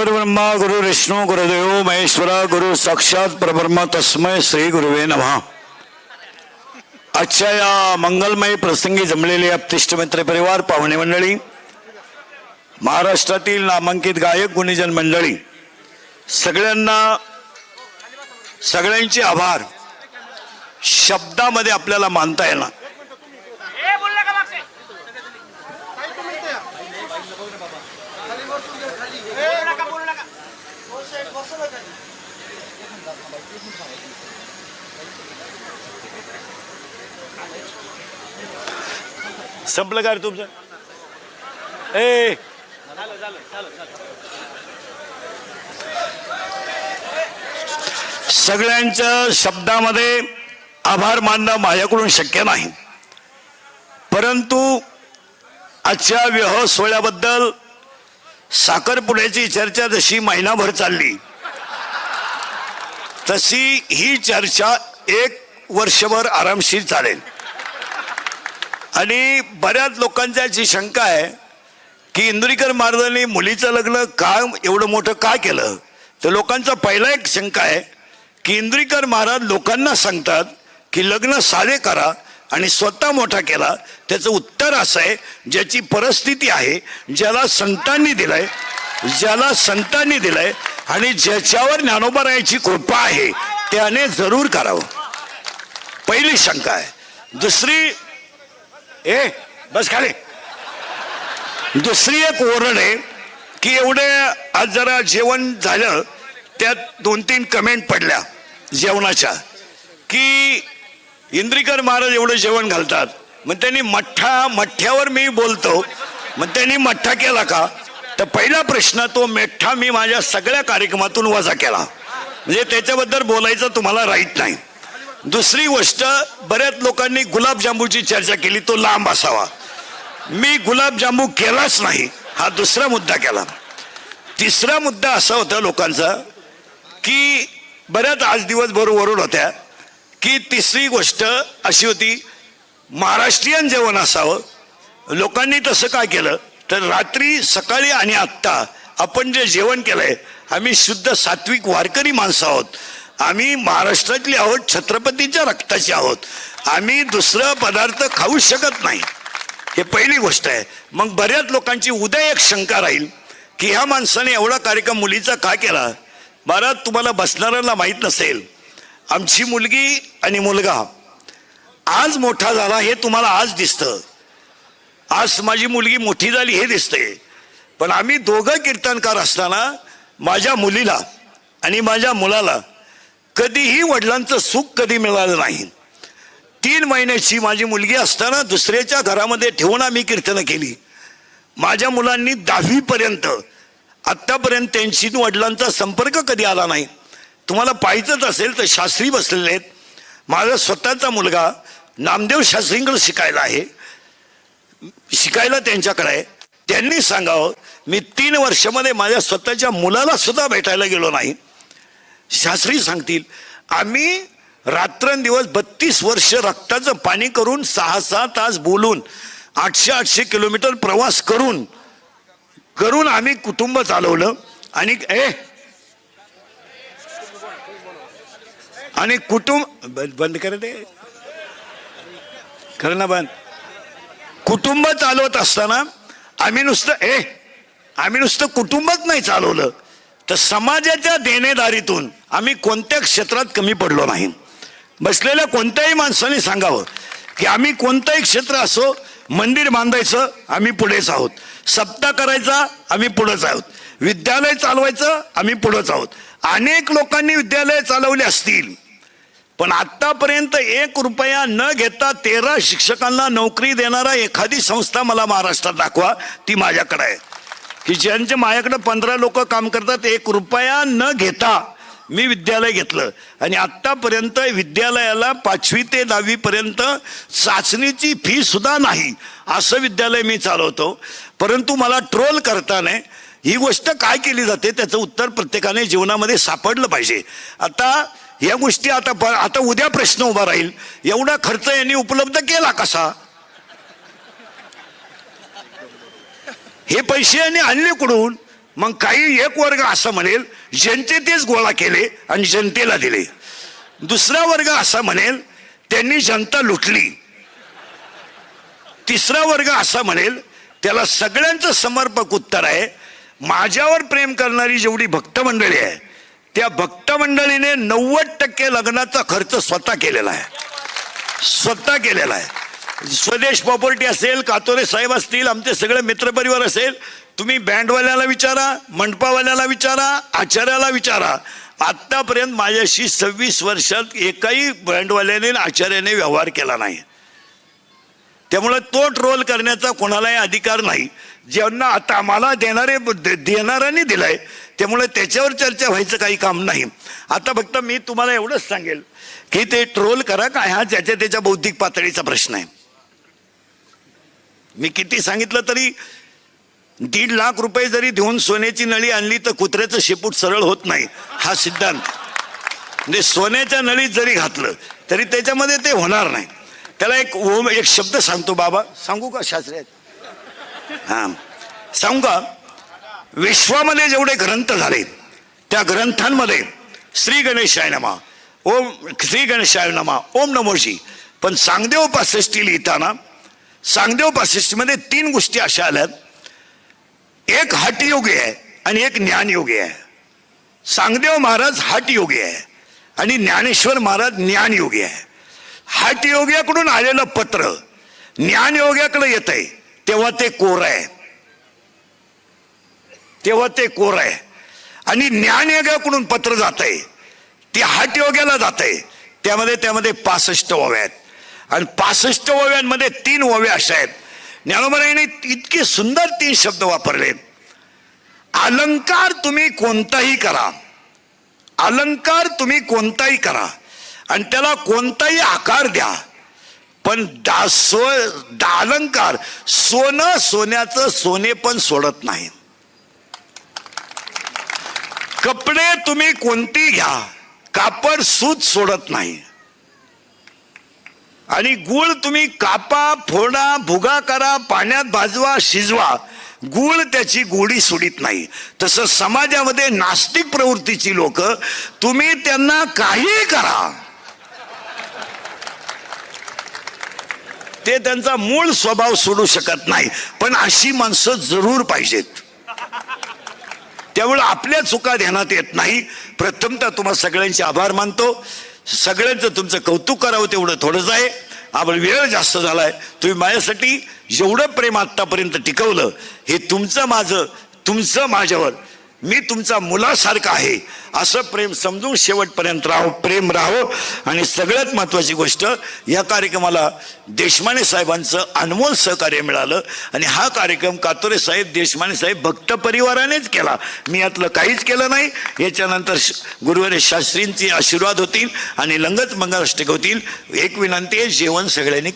गुरुर्ब्रह्मा गुरुर्विष्णू गुरुदेव महेश्वर गुरु साक्षात परब्रह्म तस्मै श्री गुरुवे नमः। आजच्या या मंगलमय प्रसंगी जमलेले अपतिष्ठ मित्र परिवार, पाहुणे मंडळी, महाराष्ट्रातील नामांकित गायक गुणीजन मंडळी, सगळ्यांचे आभार शब्दामध्ये आपल्याला मानता येणार। संपलं का रे तुमचं? सगळ्यांच्या शब्दामध्ये आभार मानणं माझ्याकडून शक्य नाही, परंतु आजच्या विवाह सोहळ्याबद्दल साखरपुड्याची चर्चा जशी महिनाभर चालली, तशी ही चर्चा 1 वर्षभर आरामशीर चालेल। आणि बऱ्याच लोकांची अशी शंका आहे की इंदुरीकर महाराजांनी मुलीचं लग्न का एवढं मोठं का केलं। तर लोकांचा पहिला एक शंका आहे की इंदुरीकर महाराज लोकांना सांगतात की लग्न साधे करा आणि स्वतः मोठा केला। त्याचं उत्तर असं आहे, ज्याची परिस्थिती आहे, ज्याला संतांनी दिलंय आणि ज्याच्यावर ज्ञानोबा रायाची कृपा आहे त्याने जरूर करावं। पहिली शंका आहे। दुसरी बस खाली। दुसरी एक ओरड आहे की एवढे आज जरा जेवण झालं, त्यात 2-3 कमेंट पडल्या जेवणाच्या की इंद्रिकर महाराज एवढं जेवण घालतात, मग त्यांनी मठ्ठ्यावर मी बोलतो, मग त्यांनी मठ्ठा केला का? तर पहिला प्रश्न, तो मेठ्ठा मी माझ्या सगळ्या कार्यक्रमातून वजा केला, म्हणजे त्याच्याबद्दल बोलायचं तुम्हाला राईट नाही। दुसरी गोष्ट, बऱ्याच लोकांनी गुलाबजांबूची चर्चा केली, तो लांब असावा। मी गुलाबजांबू केलाच नाही, हा दुसरा मुद्दा केला। तिसरा मुद्दा असा होता लोकांचा की बऱ्याच आज दिवसभर ओरड होत्या की तिसरी गोष्ट अशी होती, महाराष्ट्रीयन जेवण असावं। लोकांनी तसं काय केलं तर रात्री, सकाळी आणि आत्ता आपण जे जेवण केलंय, आम्ही शुद्ध सात्विक वारकरी माणसं आहोत, आम्ही महाराष्ट्रातली आहोत, छत्रपतीच्या रक्ताची आहोत, आम्ही दुसरा पदार्थ खाऊ शकत नाही। हे पहिली गोष्ट आहे। मग बऱ्याच लोकांची उद्या एक शंका राहील की ह्या माणसाने एवढा कार्यक्रम मुलीचा का केला। महाराज, तुम्हाला बसणाऱ्याला माहीत नसेल, आमची मुलगी आणि मुलगा आज मोठा झाला हे तुम्हाला आज दिसतं, आज माझी मुलगी मोठी झाली हे दिसतंय, पण आम्ही दोघं कीर्तनकार असताना माझ्या मुलीला आणि माझ्या मुलाला कधीही वडिलांचं सुख कधी मिळालं नाही। 3 महिन्याची माझी मुलगी असताना दुसऱ्याच्या घरामध्ये ठेवून आम्ही कीर्तन केली। माझ्या मुलांनी 10वी पर्यंत आत्तापर्यंत त्यांची वडिलांचा संपर्क कधी आला नाही। तुम्हाला पाहायचंच असेल तर शास्त्री बसलेले आहेत, माझा स्वतःचा मुलगा नामदेव शास्त्रींकडे शिकायला त्यांच्याकडे आहे। त्यांनी सांगावं, मी 3 वर्षामध्ये माझ्या स्वतःच्या मुलाला सुद्धा भेटायला गेलो नाही। शास्त्री सांगतील, आम्ही रात्रंदिवस 32 वर्ष रक्ताचं पाणी करून 6-6 तास बोलून 800 किलोमीटर प्रवास करून आम्ही कुटुंब चालवलं। आणि कुटुंब बंद करते खरं ना, बंद। कुटुंब चालवत असताना आम्ही नुसतं कुटुंबच नाही चालवलं, तर समाजाच्या देणेदारीतून आम्ही कोणत्या क्षेत्रात कमी पडलो नाही। बसलेल्या कोणत्याही माणसाने सांगावं की आम्ही कोणतंही क्षेत्र असो, मंदिर बांधायचं आम्ही पुढेच आहोत, सप्ताह करायचा आम्ही पुढेच आहोत, विद्यालय चालवायचं आम्ही पुढेच आहोत। अनेक लोकांनी विद्यालय चालवले असतील, पण आतापर्यंत 1 रुपया न घेता 13 शिक्षकांना नोकरी देणारा एखादी संस्था मला महाराष्ट्रात दाखवा, ती माझ्याकडे आहे। की ज्यांच्या माझ्याकडे 15 लोक काम करतात, 1 रुपया न घेता मी विद्यालय घेतलं आणि आत्तापर्यंत विद्यालयाला 5वी ते 10वी पर्यंत चाचणीची फी सुद्धा नाही असं विद्यालय मी चालवतो। परंतु मला ट्रोल करताना ही गोष्ट काय केली जाते त्याचं उत्तर प्रत्येकाने जीवनामध्ये सापडलं पाहिजे। आता या गोष्टी आता उद्या प्रश्न उभा राहील, एवढा खर्च यांनी उपलब्ध केला कसा? हे पैसे यांनी आणले कुठून? मग काही एक वर्ग असा म्हणेल जनते तेच गोळा केले आणि जनतेला दिले. दुसरा वर्ग असा म्हणेल त्यांनी जनता लुटली. तिसरा वर्ग असा म्हणेल त्याला सगळ्यांचं समर्पक उत्तर आहे, माझ्यावर प्रेम करणारी जेवढी भक्त मंडळी आहे त्या भक्त मंडळीने 90% लग्नाचा खर्च स्वतः केलेला आहे. स्वतः केलेला आहे. स्वदेश प्रॉपर्टी असेल, कातोरे साहेब असतील, आमचे सगळे मित्रपरिवार असेल, तुम्ही बँडवाल्याला विचारा, मंडपावाल्याला विचारा, आचार्याला विचारा, आतापर्यंत माझ्याशी 26 वर्षात एकाही बँडवाल्याने आचार्याने व्यवहार केला नाही. त्यामुळे तो ट्रोल करण्याचा कोणालाही अधिकार नाही. ज्यांना आता आम्हाला देणाऱ्यांनी दिलाय त्यामुळे त्याच्यावर चर्चा व्हायचं काही काम नाही. आता फक्त मी तुम्हाला एवढंच सांगेल की ते ट्रोल करा काय, हा ज्याच्या त्याच्या बौद्धिक पातळीचा प्रश्न आहे. मी किती सांगितलं तरी 1.5 लाख रुपये जरी देऊन सोन्याची नळी आणली तर कुत्र्याचं शेपूट सरळ होत नाही, हा सिद्धांत. म्हणजे सोन्याच्या नळीत जरी घातलं तरी त्याच्यामध्ये ते होणार नाही. त्याला एक शब्द सांगतो बाबा, सांगू का शास्त्री? हा सांगू का? विश्वामध्ये जेवढे ग्रंथ झाले त्या ग्रंथांमध्ये श्री गणेशाय नमः, ओम श्री गणेशाय नमः, ओम नमोजी. पण सांगदेव 65 लिहिताना सांगदेव 65 मध्ये 3 गोष्टी अशा आल्यात, एक हठयोगी आहे आणि एक ज्ञानयोगी आहे. सांगदेव महाराज हठयोगी आहे आणि ज्ञानेश्वर महाराज ज्ञानयोगी आहे. हठयोग्याकडून आलेलं पत्र ज्ञानयोग्याकडे येत आहे तेव्हा ते कोरं आहे, तेव्हा ते कोरं आहे. आणि ज्ञानयोग्याकडून पत्र जात आहे ते हठयोग्याला जात आहे, त्यामध्ये 65 ओव्या आहेत. आणि 65 ओव्यांमध्ये 3 ओव्या अशा आहेत. ज्ञानोबाईने इतके सुंदर 3 शब्द वापरले. अलंकार तुम्ही कोणताही करा, अलंकार तुम्ही कोणताही करा आणि त्याला कोणताही आकार द्या, पण अलंकार सोनं सोन्याचं सोने पण सोडत नाही. कपडे तुम्ही कोणती घ्या, कापड सूत सोडत नाही. आणि गुळ तुम्ही कापा, फोडा, भुगा करा, पाण्यात भाजवा, शिजवा, गुळ त्याची गोडी सोडित नाही. तसं समाजामध्ये नास्तिक प्रवृत्तीची लोक, तुम्ही त्यांना काही करा, ते त्यांचा मूळ स्वभाव सोडू शकत नाही. पण अशी माणसं जरूर पाहिजेत. त्यामुळे आपल्या चुका ध्यानात येत नाही. प्रथमतः तुम्हाला सगळ्यांचे आभार मानतो. सगळ्यांचं तुमचं कौतुक करावं तेवढं थोडंच आहे. आपण वेळ जास्त झालाय. तुम्ही माझ्यासाठी जेवढं प्रेम आतापर्यंत टिकवलं हे तुमचं माझ्यावर, मी तुमचा मुलासारखा आहे असं प्रेम समजून शेवटपर्यंत प्रेम राहावं. आणि सगळ्यात महत्वाची गोष्ट, या कार्यक्रमाला देशमाने साहेबांचं अनमोल सहकार्य मिळालं. आणि हा कार्यक्रम कातोरे साहेब, देशमाने साहेब भक्त परिवारानेच केला. मी यातलं काहीच केलं नाही. याच्यानंतर गुरुवारी शास्त्रींचे आशीर्वाद होतील आणि लंगत मंगलाष्टक होतील. एक विनंती आहे, जेवण सगळ्यांनी